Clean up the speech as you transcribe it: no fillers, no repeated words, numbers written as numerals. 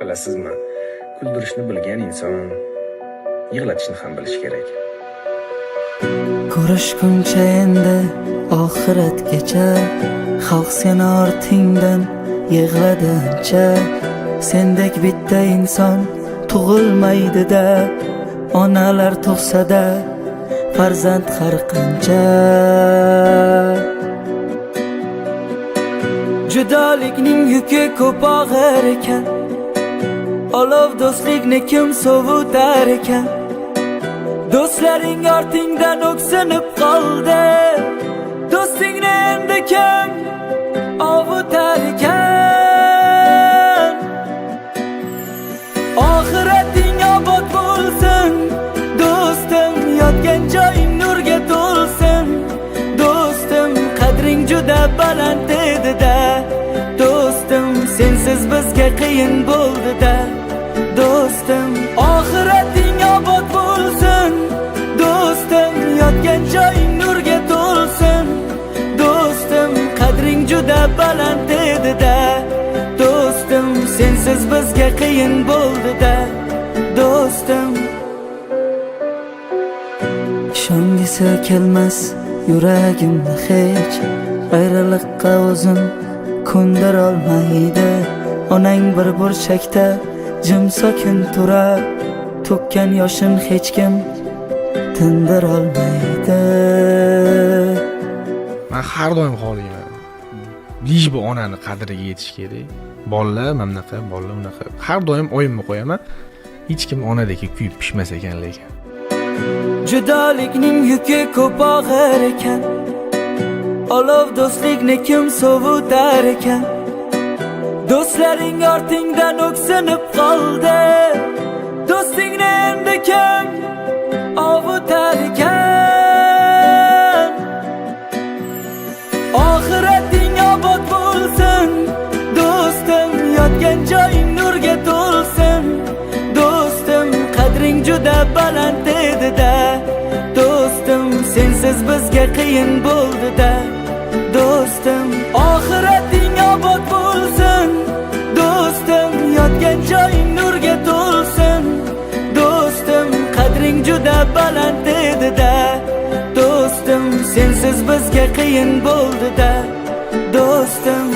Bilasizmi, kuldirishni bilgan inson yig'latishni ham bilishi kerak. Ko'rishguncha endi oxiratgacha, xalq seni ortingdan yig'ladancha. Sendek bitta inson tug'ilmaydi-da, onalar tug'sa-da farzand har qancha. Judolikning yuki ko'p og'ir ekan, olov do'stlikni kim sovutar ekan. Do'stlaring ortingdan o'ksinib qoldi, do'stingni endi kim ovutar ekan. Oxirating obod bo'lsin do'stim, yotgan joying nurga to'lsin do'stim. Qadring juda baland edi-da do'stim, sensiz bizga qiyin bo'ldi-da do'stim. Oxirating obod bo'lsin do'stim, yotgan joying nurga to'lsin do'stim. Qadring juda baland edi-da do'stim, sensiz bizga qiyin bo'ldi-da do'stim. Ishongisi kelmas yuragimni hech, ayriliqqa o'zim ko'ndir olmaydi. Onang bir burchakda jim sokin turar, to'kkan yoshin hech kim tindir olmaydi. Men har doim xohlayman. Lish bu onani qadriga yetish kerak. Bolalar mamnaqa, bolalar unaqa. Har doim o'yimni qo'yaman. Hech kim onadek kuyib pishmas ekan lekin. Judolikning yuki ko'p og'ir ekan, olov do'stlikni kim sovutar ekan. Do'stlaring ortingdan o'ksinib qoldi, do'stingni endi kim ovutar ekan. Oxirating obod bo'lsin do'stim, yotgan joying nurga to'lsin do'stim. Qadring juda baland edi-da do'stim, sensiz bizga qiyin bo'ldi-da do'stim. Oxirating obod bo'lsin do'stim, yotgan joying nurga to'lsin do'stim. Qadring juda baland edi-da do'stim, sensiz bizga qiyin bo'ldi-da do'stim.